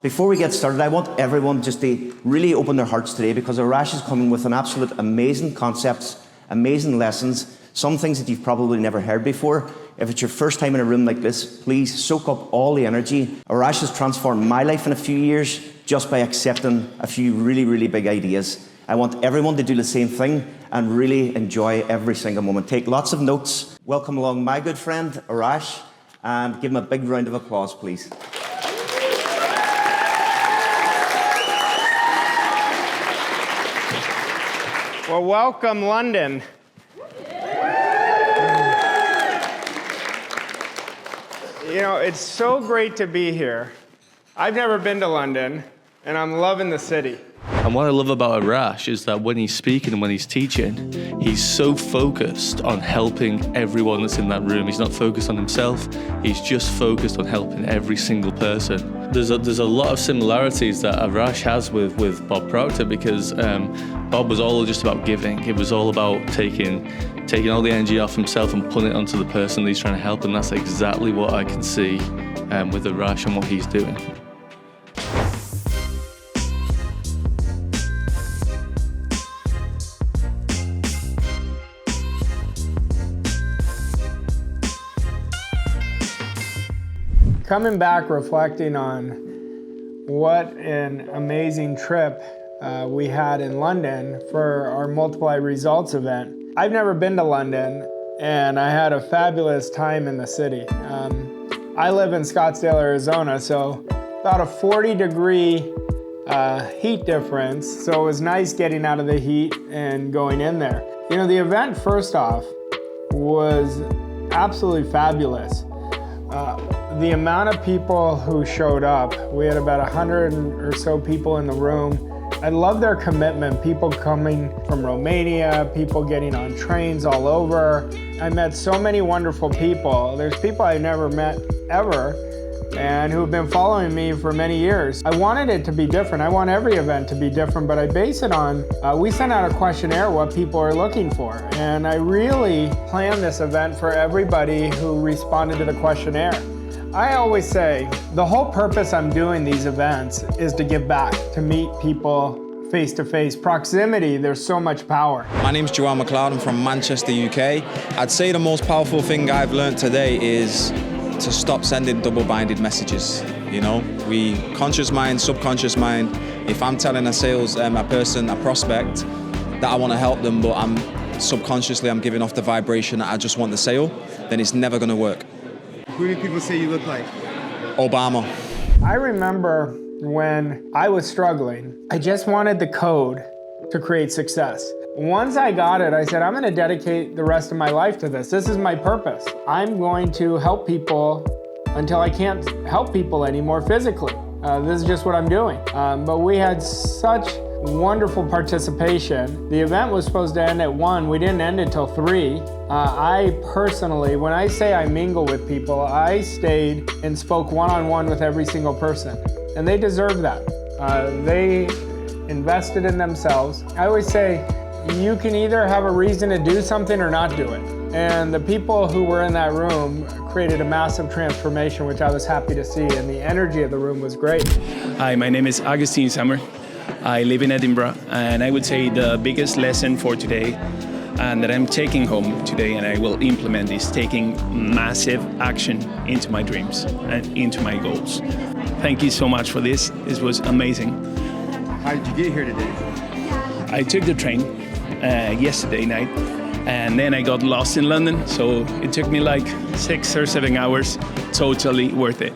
Before we get started, I want everyone just to really open their hearts today, because Arash is coming with an absolute amazing concepts, amazing lessons, some things that you've probably never heard before. If it's your first time in a room like this, please soak up all the energy. Arash has transformed my life in a few years just by accepting a few really, really big ideas. I want everyone to do the same thing and really enjoy every single moment. Take lots of notes. Welcome along my good friend, Arash, and give him a big round of applause, please. Well, welcome, London. You know, it's so great to be here. I've never been to London, and I'm loving the city. And what I love about Arash is that when he's speaking and when he's teaching, he's so focused on helping everyone that's in that room. He's not focused on himself, he's just focused on helping every single person. There's a lot of similarities that Arash has with Bob Proctor, because Bob was all just about giving. It was all about taking all the energy off himself and putting it onto the person that he's trying to help, and that's exactly what I can see with Arash and what he's doing. Coming back, reflecting on what an amazing trip we had in London for our Multiply Results event. I've never been to London, and I had a fabulous time in the city. I live in Scottsdale, Arizona, so about a 40-degree heat difference, so it was nice getting out of the heat and going in there. You know, the event, first off, was absolutely fabulous. The amount of people who showed up, we had about 100 or so people in the room. I love their commitment, people coming from Romania, people getting on trains all over. I met so many wonderful people. There's people I never met ever and who have been following me for many years. I wanted it to be different. I want every event to be different, but I base it on, we sent out a questionnaire what people are looking for. And I really planned this event for everybody who responded to the questionnaire. I always say, the whole purpose I'm doing these events is to give back, to meet people face to face. Proximity, there's so much power. My name's Joanne McLeod, I'm from Manchester, UK. I'd say the most powerful thing I've learned today is to stop sending double-minded messages. You know, we conscious mind, subconscious mind. If I'm telling a person, a prospect, that I want to help them, but I'm giving off the vibration that I just want the sale, then it's never going to work. Who do people say you look like? Obama. I remember when I was struggling, I just wanted the code to create success. Once I got it, I said, I'm going to dedicate the rest of my life to this. This is my purpose. I'm going to help people until I can't help people anymore physically. This is just what I'm doing. But we had such wonderful participation. The event was supposed to end at 1. We didn't end until 3. I personally, when I say I mingle with people, I stayed and spoke one-on-one with every single person. And they deserve that. They invested in themselves. I always say, you can either have a reason to do something or not do it. And the people who were in that room created a massive transformation, which I was happy to see, and the energy of the room was great. Hi, my name is Augustine Summer. I live in Edinburgh, and I would say the biggest lesson for today and that I'm taking home today and I will implement is taking massive action into my dreams and into my goals. Thank you so much for this. This was amazing. How did you get here today? I took the train yesterday night, and then I got lost in London, so it took me like 6 or 7 hours. Totally worth it.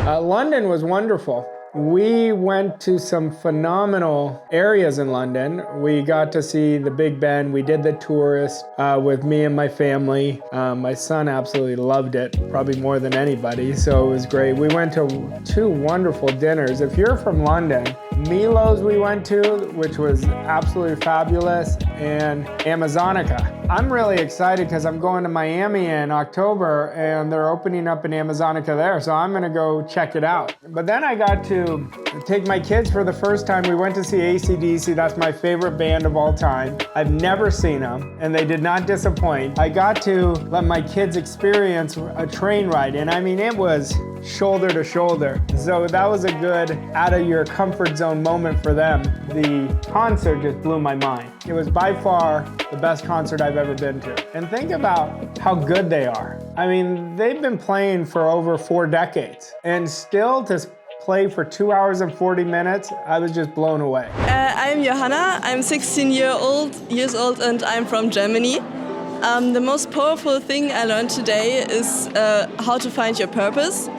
London was wonderful. We went to some phenomenal areas in London. We got to see the Big Ben. We did the tourist with me and my family. My son absolutely loved it, probably more than anybody, so it was great. We went to 2 wonderful dinners. If you're from London, Milo's we went to, which was absolutely fabulous, and Amazonica. I'm really excited because I'm going to Miami in October and they're opening up an Amazonica there, so I'm gonna go check it out. But then I got to take my kids for the first time. We went to see AC/DC, that's my favorite band of all time. I've never seen them and they did not disappoint. I got to let my kids experience a train ride, and I mean, it was shoulder to shoulder. So that was a good out of your comfort zone moment for them. The concert just blew my mind. It was by far the best concert I've ever been to. And think about how good they are. I mean, they've been playing for over 4 decades, and still to play for 2 hours and 40 minutes, I was just blown away. I'm Johanna, I'm 16 years old and I'm from Germany. The most powerful thing I learned today is how to find your purpose.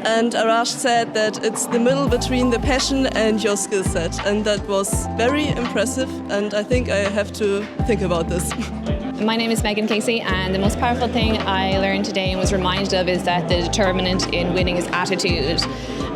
And Arash said that it's the middle between the passion and your skill set. And that was very impressive, and I think I have to think about this. My name is Megan Casey, and the most powerful thing I learned today and was reminded of is that the determinant in winning is attitude.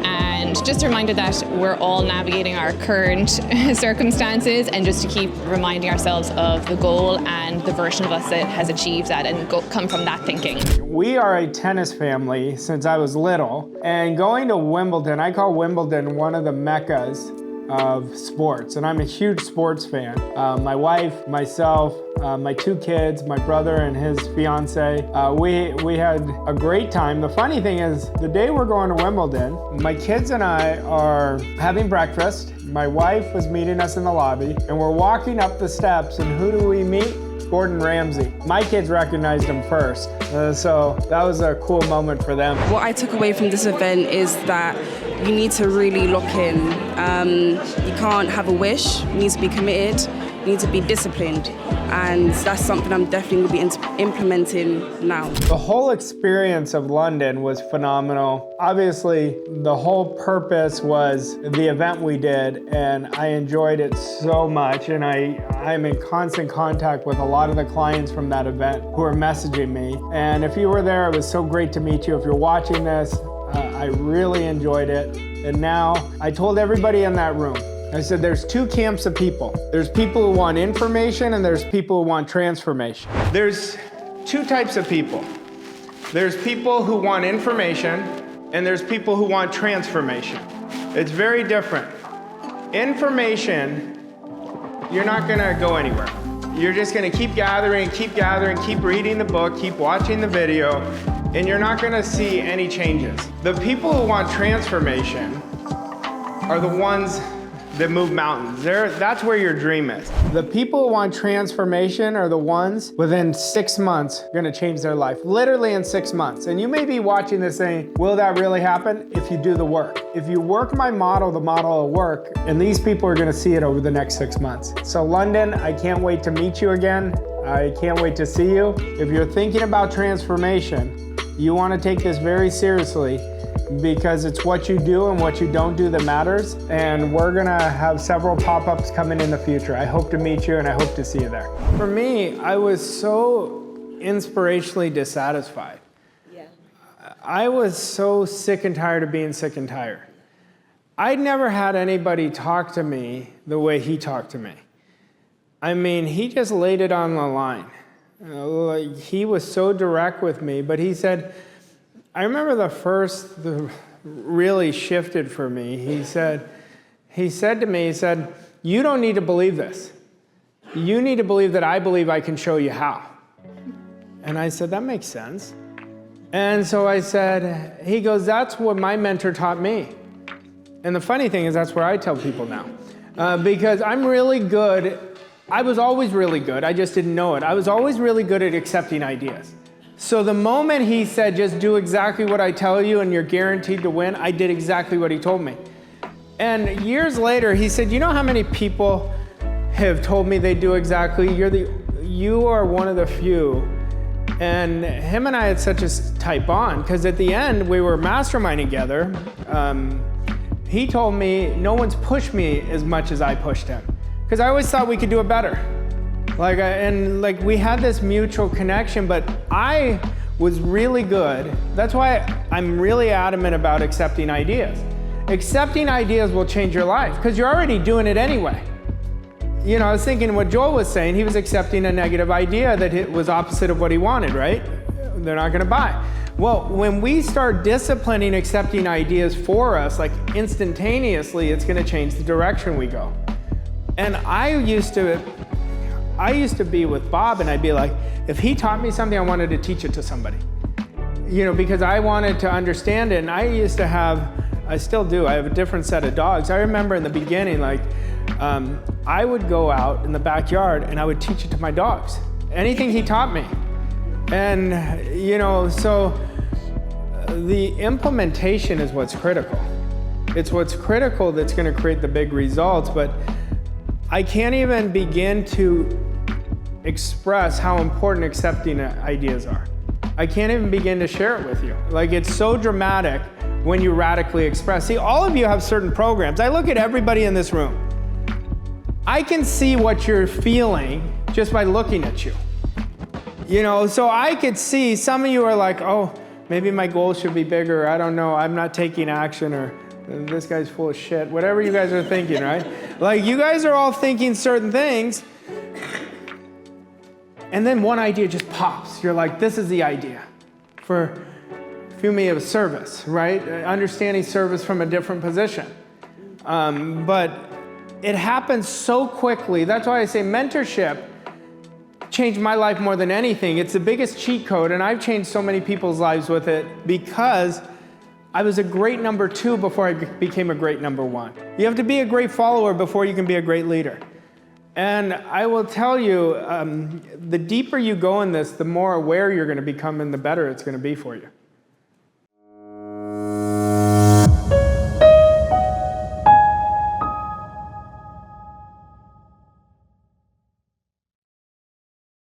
And just a reminder that we're all navigating our current circumstances, and just to keep reminding ourselves of the goal and the version of us that has achieved that and come from that thinking. We are a tennis family since I was little, and going to Wimbledon, I call Wimbledon one of the meccas of sports, and I'm a huge sports fan. My wife, myself, my 2 kids, my brother and his fiance, we had a great time. The funny thing is, the day we're going to Wimbledon, my kids and I are having breakfast. My wife was meeting us in the lobby, and we're walking up the steps, and who do we meet? Gordon Ramsay. My kids recognized him first, so that was a cool moment for them. What I took away from this event is that you need to really lock in. You can't have a wish, you need to be committed, you need to be disciplined, and that's something I'm definitely going to be implementing now. The whole experience of London was phenomenal. Obviously, the whole purpose was the event we did, and I enjoyed it so much, and I'm in constant contact with a lot of the clients from that event who are messaging me. And if you were there, it was so great to meet you. If you're watching this, I really enjoyed it. And now, I told everybody in that room, I said there's 2 camps of people. There's people who want information and there's people who want transformation. There's 2 types of people. There's people who want information and there's people who want transformation. It's very different. Information, you're not gonna go anywhere. You're just gonna keep gathering, keep reading the book, keep watching the video, and you're not gonna see any changes. The people who want transformation are the ones that move mountains. That's where your dream is. The people who want transformation are the ones within 6 months gonna change their life, literally in 6 months. And you may be watching this saying, will that really happen? If you do the work. If you work my model, the model will work, and these people are gonna see it over the next 6 months. So London, I can't wait to meet you again. I can't wait to see you. If you're thinking about transformation, you wanna take this very seriously, because it's what you do and what you don't do that matters. And we're gonna have several pop-ups coming in the future. I hope to meet you and I hope to see you there. For me, I was so inspirationally dissatisfied. Yeah. I was so sick and tired of being sick and tired. I'd never had anybody talk to me the way he talked to me. I mean, he just laid it on the line. He was so direct with me, but he said, I remember the really shifted for me. He said to me, you don't need to believe this. You need to believe that I believe I can show you how. And I said, that makes sense. And so I said, he goes, that's what my mentor taught me. And the funny thing is, that's where I tell people now. Because I'm really good, I was always really good, I just didn't know it. I was always really good at accepting ideas. So the moment he said, just do exactly what I tell you and you're guaranteed to win, I did exactly what he told me. And years later, he said, you know how many people have told me they do exactly? You are one of the few. And him and I had such a tight bond, because at the end, we were masterminding together. He told me, no one's pushed me as much as I pushed him, because I always thought we could do it better. We had this mutual connection, but I was really good. That's why I'm really adamant about accepting ideas. Accepting ideas will change your life, because you're already doing it anyway. I was thinking what Joel was saying, he was accepting a negative idea that it was opposite of what he wanted, right? They're not gonna buy. Well, when we start disciplining accepting ideas for us, like instantaneously, it's gonna change the direction we go. And I used to be with Bob, and I'd be like, if he taught me something, I wanted to teach it to somebody. Because I wanted to understand it, and I still do, I have a different set of dogs. I remember in the beginning, I would go out in the backyard and I would teach it to my dogs. Anything he taught me. And, so the implementation is what's critical. It's what's critical that's gonna create the big results, but I can't even begin to express how important accepting ideas are. I can't even begin to share it with you. It's so dramatic when you radically express. See, all of you have certain programs. I look at everybody in this room. I can see what you're feeling just by looking at you. So I could see some of you are like, oh, maybe my goals should be bigger. I don't know, I'm not taking action, or this guy's full of shit. Whatever you guys are thinking, right? You guys are all thinking certain things. And then one idea just pops. You're like, this is the idea. For me, it was service, right? Understanding service from a different position. But it happens so quickly. That's why I say mentorship changed my life more than anything. It's the biggest cheat code, and I've changed so many people's lives with it because I was a great number 2 before I became a great number 1. You have to be a great follower before you can be a great leader. And I will tell you, the deeper you go in this, the more aware you're going to become and the better it's going to be for you.